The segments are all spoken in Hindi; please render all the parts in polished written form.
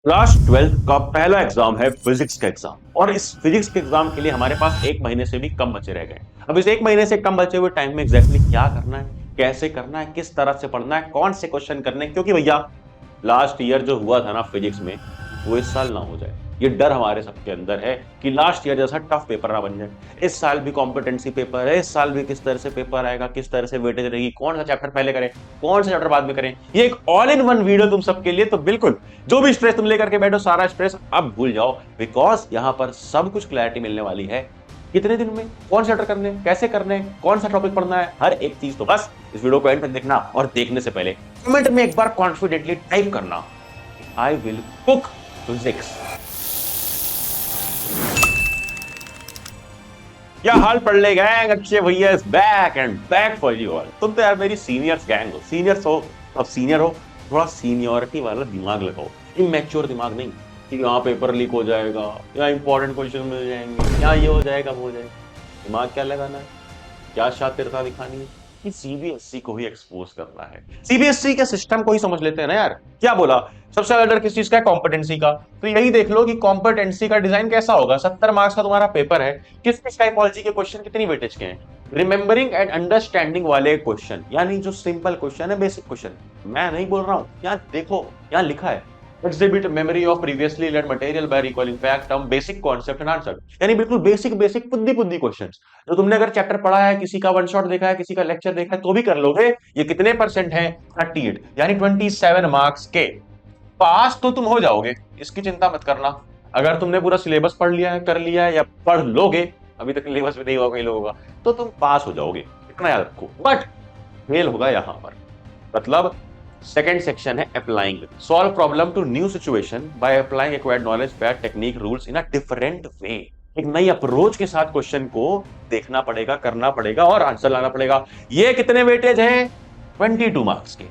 क्लास 12 का पहला एग्जाम है फिजिक्स का एग्जाम। और इस फिजिक्स के एग्जाम के लिए हमारे पास एक महीने से भी कम बचे रह गए। अब इस एक महीने से कम बचे हुए टाइम में एग्जैक्टली क्या करना है, कैसे करना है, किस तरह से पढ़ना है, कौन से क्वेश्चन करने हैं, क्योंकि भैया लास्ट ईयर जो हुआ था ना फिजिक्स में, वो इस साल ना हो जाए। ये डर हमारे सबके अंदर है कि लास्ट ईयर जैसा टफ पेपर ना बन जाए। इस साल भी कॉम्पिटेंसी पेपर है, इस साल भी किस तरह से पेपर आएगा, किस तरह से वेटेज रहेगी, कौन सा चैप्टर पहले करें, कौन सा चैप्टर बाद में करें। ये एक ऑल इन वन वीडियो तुम सबके लिए। तो बिल्कुल जो भी स्ट्रेस तुम लेकर के बैठो, सारा स्ट्रेस अब भूल जाओ, बिकॉज यहां पर सब कुछ क्लैरिटी मिलने वाली है। कितने दिन में कौन सा चैप्टर करने हैं, कैसे करने हैं, कौन सा टॉपिक पढ़ना है, हर एक चीज। तो बस इस वीडियो को एंड तक देखना, और देखने से पहले कमेंट में एक बार कॉन्फिडेंटली टाइप करना, आई विल कुक फिजिक्स। क्या हाल पढ़ले गैंग, अच्छे भैया is back and back for you all. तुम तो यार मेरी सीनियर्स गैंग हो, सीनियर्स हो, अब सीनियर हो, थोड़ा सीनियरिटी वाला दिमाग लगाओ, इमेच्योर दिमाग नहीं कि यहाँ पेपर लीक हो जाएगा, यहाँ इंपॉर्टेंट क्वेश्चन मिल जाएंगे, यहाँ ये हो जाएगा, वो हो जाएगा। दिमाग क्या लगाना है, क्या शातिरता दिखानी है कि सीबीएसई को ही एक्सपोज करना है। सीबीएसई के सिस्टम को ही समझ लेते हैं ना यार। क्या बोला, सबसे ज्यादा डर किस चीज का है, कॉम्पिटेंसी का। तो यही देख लो कि कॉम्पिटेंसी का डिजाइन कैसा होगा। 70 मार्क्स का तुम्हारा पेपर है, किस किस टाइपोलॉजी के क्वेश्चन कितनी वेटेज के हैं, रिमेंबरिंग एंड अंडरस्टैंडिंग वाले क्वेश्चन, यानी जो सिंपल क्वेश्चन है, बेसिक क्वेश्चन। मैं नहीं बोल रहा हूं, यहाँ देखो, यहाँ लिखा है exhibit memory of previously learned material by recalling fact term basic concept and answer। यानी बिल्कुल बेसिक बेसिक पुद्दी पुद्दी क्वेश्चंस जो तुमने अगर चैप्टर पढ़ा है, किसी का वन शॉट देखा है, किसी का लेक्चर देखा है, तो भी कर लोगे। ये कितने परसेंट है, 38, यानी 27 मार्क्स के। पास तो तुम हो जाओगे, इसकी चिंता मत करना। अगर तुमने पूरा सिलेबस पढ़ लिया है, कर लिया है, या पढ़ लोगे, अभी तक सिलेबस भी नहीं हुआ कई लोगों का, तो तुम पास हो जाओगे, इतना याद रखो। बट फेल होगा यहां पर। मतलब सेकेंड सेक्शन है applying, solve problem to new situation by applying acquired knowledge, fact, technique, rules in a different way. एक नई अप्रोच के साथ क्वेश्चन को देखना पड़ेगा, करना पड़ेगा और आंसर लाना पड़ेगा। ये कितने वेटेज हैं, 22 मार्क्स के।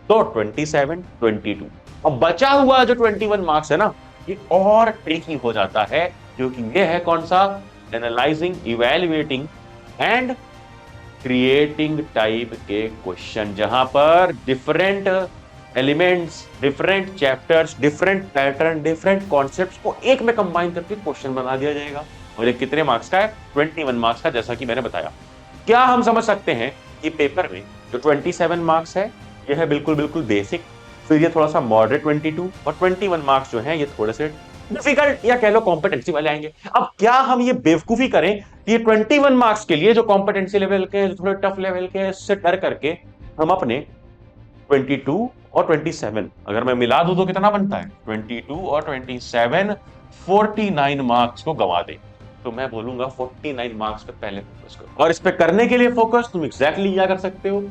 तो 27, 22। अब बचा हुआ जो 21 मार्क्स है ना, ये और ट्रिकी हो जाता है, क्योंकि ये है कौन सा, analysing, evaluating and creating type के क्वेश्चन, जहां पर different elements, different chapters, different pattern, different concepts को एक में कंबाइन करके क्वेश्चन बना दिया जाएगा। और ये कितने मार्क्स का है, 21 मार्क्स का, जैसा कि मैंने बताया। क्या हम समझ सकते हैं कि पेपर में जो 27 मार्क्स है, ये है बिल्कुल बिल्कुल बेसिक, फिर ये थोड़ा सा मॉडरेट 22, और 21 मार्क्स जो है ये थोड़े से डिफिकल्ट या कह लो कॉम्पिटेंसी वाले आएंगे। अब क्या हम ये बेवकूफी करें कि ये 21 मार्क्स के लिए जो कॉम्पिटेंसी लेवल के, जो थोड़े टफ लेवल के, इससे डर करके हम अपने 22 और 27 अगर मैं मिला दूं तो कितना बनता है, 22 और 27, 49 मार्क्स को गंवा दे। तो मैं बोलूंगा 49 मार्क्स पे पहले फोकस करो। और इस पे करने के लिए फोकस तुम एग्जैक्टली क्या कर सकते हो,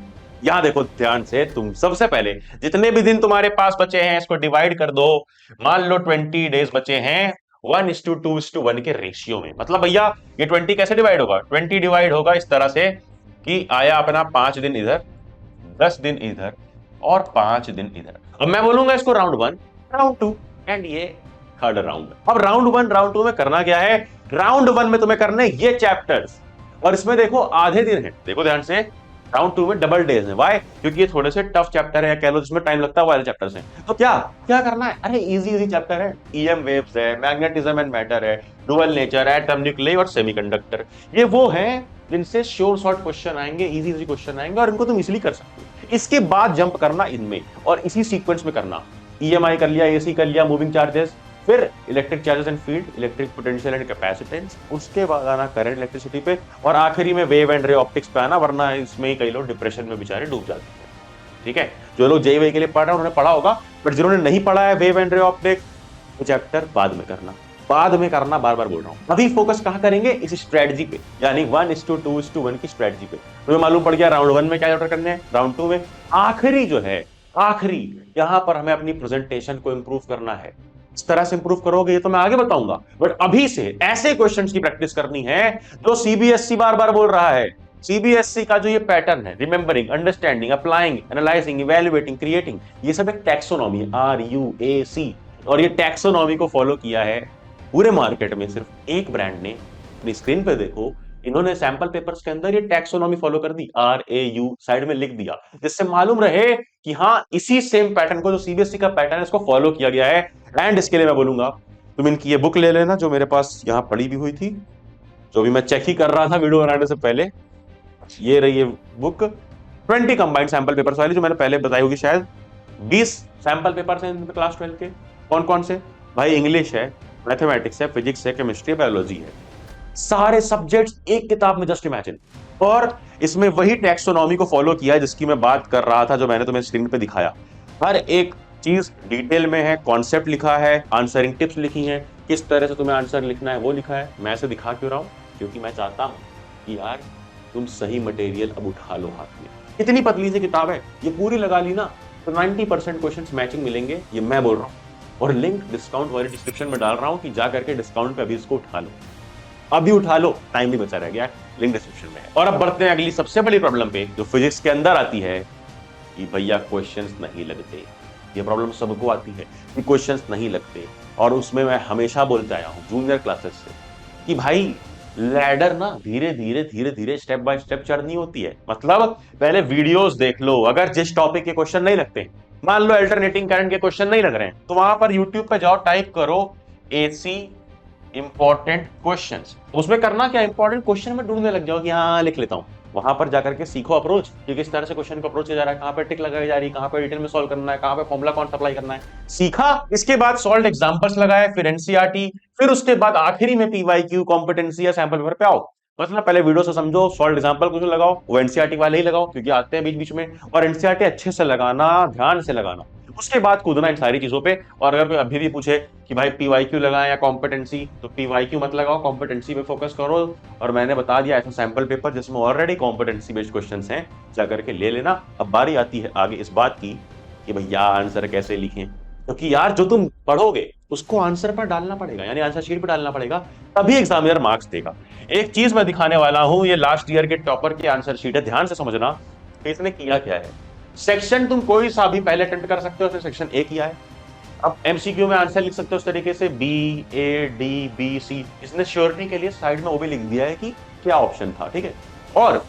यहां देखो ध्यान से। तुम सबसे पहले जितने भी दिन तुम्हारे पास बचे हैं, इसको डिवाइड कर दो। मान लो 20 डेज बचे हैं, 1:2:1 के रेशियो में। मतलब भैया ये 20 कैसे डिवाइड होगा, 20 डिवाइड होगा इस तरह से कि आया अपना 5 दिन इधर, 10 दिन इधर, और 5 दिन इधर। अब मैं बोलूंगा इसको राउंड 1, राउंड 2 एंड ये थर्ड राउंड। अब राउंड 1, राउंड 2 में करना क्या है, राउंड 1 में तुम्हें करने ये चैप्टर्स, और इसमें देखो आधे दिन है, देखो ध्यान से। राउंड 2 में डबल डेज है, वाई, क्योंकि ये थोड़े से टफ चैप्टर है, कह लो जिसमें टाइम लगता है, वाले चैप्टर्स हैं। तो क्या क्या करना है, अरे इजी इजी चैप्टर है, ईएम वेव्स है, मैग्नेटिज्म एंड मैटर है, डुअल नेचर, एटम, न्यूक्लियर और सेमीकंडक्टर। ये वो है जिनसे श्योर शॉर्ट क्वेश्चन आएंगे, इजी इजी क्वेश्चन आएंगे, और इनको तुम इजीली कर सकते हो। इसके बाद जंप करना इनमें, और इसी सीक्वेंस में करना। ईएमआई कर लिया, एसी कर लिया, मूविंग चार्जेस, फिर electric charges and field, electric potential and capacitance, उसके बाद आना करंट इलेक्ट्रिसिटी पे, और आखिरी में वेव एंड रे ऑप्टिक्स पे आना, वरना इसमें ही कई लोग डिप्रेशन में बेचारे डूब जाते हैं। ठीक है, जो लोग जेईई के लिए पढ़ रहे हैं उन्होंने पढ़ा होगा, बट जिन्होंने नहीं पढ़ा है वेव एंड रे ऑप्टिक्स, वो चैप्टर बाद में करना, बाद में करना, बार बार बोल रहा हूं। अभी फोकस कहां करेंगे, इस स्ट्रेटजी पे, यानी 1:2:1 की स्ट्रेटजी पे। तुम्हें मालूम पड़ गया राउंड 1 में क्या चैप्टर करने हैं, राउंड 2 में आखिरी जो है, आखिरी यहां पर हमें अपनी प्रेजेंटेशन को इंप्रूव करना है। इस तरह से इंप्रूव करोगे ये तो मैं आगे बताऊंगा, बट अभी से ऐसे क्वेश्चंस की प्रैक्टिस करनी है जो सीबीएसई बार बार बोल रहा है। सीबीएसई का जो ये पैटर्न है, remembering, understanding, applying, analysing, evaluating, creating, ये सब एक टैक्सोनॉमी है, RUAC। और ये टैक्सोनॉमी को फॉलो किया है पूरे मार्केट में सिर्फ एक ब्रांड ने। अपनी स्क्रीन पे देखो, इन्होंने सैंपल पेपर्स के अंदर ये टैक्सोनॉमी फॉलो कर दी, RAU साइड में लिख दिया, जिससे मालूम रहे कि हाँ इसी सेम पैटर्न को, जो सीबीएसई का पैटर्न है, इसको फॉलो किया गया है। एंड इसके लिए मैं बोलूंगा तुम इनकी ये बुक ले लेना जो मेरे पास यहाँ पड़ी भी हुई थी, जो भी मैं चेक ही कर रहा था वीडियो बनाने से पहले। ये रही है बुक, 20 कंबाइंड सैंपल पेपर्स वाली, जो मैंने पहले बताई होगी शायद। 20 सैंपल पेपर्स हैं क्लास 12 के। कौन कौन से भाई? इंग्लिश है, मैथमेटिक्स है, फिजिक्स है, केमिस्ट्री, बायोलॉजी है, सारे सब्जेक्ट्स एक किताब में, जस्ट इमेजिन। और इसमें वही टैक्सोनॉमी को फॉलो किया है जिसकी मैं बात कर रहा था, जो मैंने तुम्हें स्क्रीन पे दिखाया। हर एक चीज डिटेल में है, कॉन्सेप्ट लिखा है, आंसरिंग टिप्स लिखी हैं, किस तरह से तुम्हें आंसर लिखना है वो लिखा है। मैं ऐसे दिखा क्यों रहा हूं? क्योंकि मैं चाहता हूं कि यार तुम सही मटेरियल अब उठा लो हाथ में। इतनी पतली सी किताब है, ये पूरी लगा ली ना तो 90% क्वेश्चंस मैचिंग मिलेंगे, ये मैं बोल रहा हूँ। और लिंक डिस्काउंट वाले डिस्क्रिप्शन में डाल रहा हूँ कि जा करके डिस्काउंट पे अभी इसको उठा लो, अभी उठा लो, टाइम भी बचा रह गया, लिंक डिस्क्रिप्शन में है। और अब बढ़ते हैं अगली सबसे बड़ी प्रॉब्लम पे, जो फिजिक्स के अंदर आती है कि भैया क्वेश्चंस नहीं लगते। ये प्रॉब्लम सबको आती है कि क्वेश्चंस नहीं लगते, और उसमें मैं हमेशा बोलता आया हूं जूनियर क्लासेस से कि भाई लैडर ना धीरे धीरे धीरे धीरे स्टेप बाय स्टेप चढ़नी होती है। मतलब पहले वीडियोस देख लो, अगर जिस टॉपिक के क्वेश्चन नहीं लगते, मान लो अल्टरनेटिंग करंट के क्वेश्चन नहीं लग रहे हैं, तो वहां पर यूट्यूब पे जाओ, टाइप करो AC इंपॉर्टेंट क्वेश्चंस। उसमें करना क्या, इंपॉर्टेंट क्वेश्चन में ढूंढने लग जाओ कि हाँ लिख लेता हूं। वहां पर जाकर के सीखो अप्रोच कि किस तरह से क्वेश्चन को अप्रोच किया जा रहा है, कहां पे टिक लगाई जा रही है, कहां पे डिटेल में सॉल्व करना है, कहां पे फॉर्मूला कौन अप्लाई करना है, सीखा। इसके बाद सॉल्व एग्जांपल्स लगाए, फिर एनसीईआरटी, फिर उसके बाद आखिरी में पीवाईक्यू, कॉम्पिटेंसी या सैंपल पेपर पे आओ। मतलब पहले वीडियो से समझो, सॉल्व एग्जांपल कुछ लगाओ, वो एनसीईआरटी वाले ही लगाओ क्योंकि आते हैं बीच बीच में, और एनसीईआरटी अच्छे से लगाना, ध्यान से लगाना। उसके बाद कूदना इन सारी चीजों पे। और अगर कोई अभी भी पूछे कि भाई पीवाईक्यू लगाएं या कॉम्पिटेंसी, तो पीवाईक्यू मत लगाओ, कॉम्पिटेंसी पे फोकस करो। और मैंने बता दिया ऐसा सैंपल पेपर जिसमें ऑलरेडी कॉम्पिटेंसी बेस्ड क्वेश्चंस हैं, जाकर के ले लेना। अब बारी आती है आगे इस बात की कि भैया आंसर कैसे लिखें, क्योंकि यार जो तुम पढ़ोगे उसको आंसर पर डालना पड़ेगा, यानी आंसर शीट पर डालना पड़ेगा, तभी एग्जामिनर मार्क्स देगा। एक चीज मैं दिखाने वाला हूं, ये लास्ट ईयर के टॉपर की आंसर शीट है, ध्यान से समझना कि इसने किया क्या है। सेक्शन तुम कोई सा भी पहले अटेम्प्ट कर सकते हो, इसने सेक्शन A किया है। अब एमसीक्यू में आंसर लिख सकते हो उस तरीके से BADBC, इसने श्योरिटी के लिए साइड में वो भी लिख दिया है कि क्या ऑप्शन था, ठीक है। और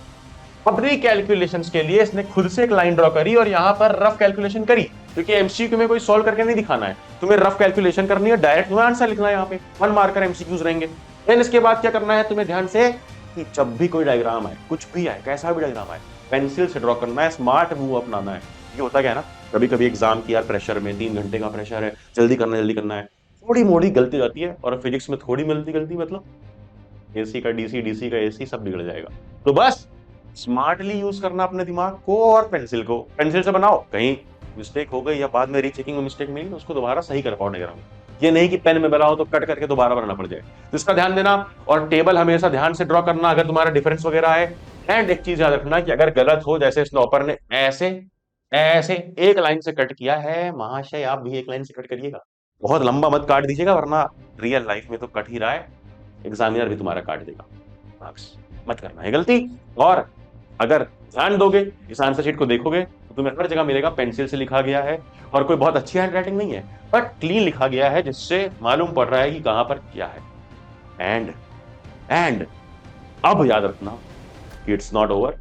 अपनी कैलकुलेशंस के लिए इसने खुद से एक लाइन ड्रॉ करी और यहां पर रफ कैलकुलेशन करी, क्योंकि एमसीक्यू में कोई सॉल्व करके नहीं दिखाना है, तुम्हें रफ कैलकुलेशन करनी है, डायरेक्ट तुम्हें आंसर लिखना है। यहाँ पे 1 मार्कर एमसीक्यूज रहेंगे। देन इसके बाद क्या करना है तुम्हें, ध्यान से, कि जब भी कोई डायग्राम आए, कुछ भी आए, कैसा भी डायग्राम आए, पेंसिल से ड्रॉ करना है, स्मार्ट मूव अपनाना है। ये होता क्या है ना, कभी कभी एग्जाम की यार प्रेशर में 3 घंटे का प्रेशर है, जल्दी करना है, थोड़ी मोड़ी गलती जाती है। और फिजिक्स में थोड़ी मिलती गलती मतलब एसी का डीसी, डीसी का एसी, सब बिगड़ जाएगा। तो बस स्मार्टली यूज करना अपने दिमाग को, और पेंसिल को पेंसिल से बनाओ, कहीं मिस्टेक हो गई या बाद में रीचेकिंग में मिस्टेक मिली, उसको दोबारा सही कर पाओ डायग्राम। ये नहीं कि पेन में बनाओ तो कट करके दोबारा बनाना पड़ जाए, तो इसका ध्यान देना। और टेबल हमेशा ध्यान से ड्रॉ करना अगर तुम्हारा डिफरेंस वगैरह है। एंड एक चीज याद रखना कि अगर गलत हो, जैसे स्नॉपर ने ऐसे ऐसे एक लाइन से कट किया है, महाशय आप भी एक लाइन से कट करिएगा, बहुत लंबा मत काट दीजिएगा, वरना रियल लाइफ में तो कट ही रहा है, एग्जामिनर भी तुम्हारा काट देगा मार्क्स। मत करना है गलती। और अगर ध्यान दोगे, इस आंसर शीट को देखोगे, तो तुम्हें हर जगह मिलेगा पेंसिल से लिखा गया है, और कोई बहुत अच्छी हैंड राइटिंग नहीं है, बट क्लीन लिखा गया है, जिससे मालूम पड़ रहा है कि कहां पर क्या है। एंड अब याद रखना कि it's not over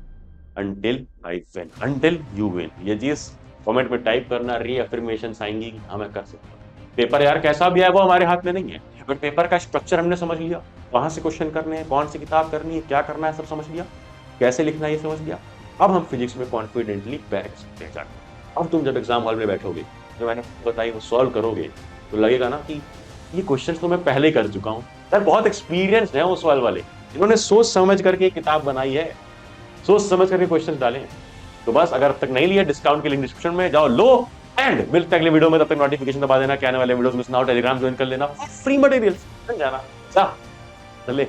until I win, until you win. ये चीज कमेंट में टाइप करना, रीअफर्मेशन आएंगी कि हाँ मैं कर सकता हूँ। पेपर यार कैसा भी है वो हमारे हाथ में नहीं है, बट पेपर का स्ट्रक्चर हमने समझ लिया, कहां से क्वेश्चन करने हैं, कौन सी किताब करनी है, क्या करना है, सब समझ लिया, कैसे लिखना है ये समझ लिया। अब हम फिजिक्स में कॉन्फिडेंटली बैठ सकते हैं जाकर। अब तुम जब एग्जाम हॉल में बैठोगे, जो मैंने बताई वो सॉल्व करोगे, तो लगेगा ना कि ये क्वेश्चन तो मैं पहले ही कर चुका हूँ यार। बहुत एक्सपीरियंस है वो सवाल वाले, इन्होंने सोच समझ करके किताब बनाई है, सोच समझ करके क्वेश्चन डाले हैं। तो बस अगर अब तक नहीं लिया, डिस्काउंट की लिंक डिस्क्रिप्शन में जाओ, लो। एंड मिलते हैं अगले वीडियो में, तब तक नोटिफिकेशन दबा देना, क्या आने वाले वीडियोस मिस ना हो, टेलीग्राम ज्वाइन कर लेना, फ्री मटेरियल जाना, चले।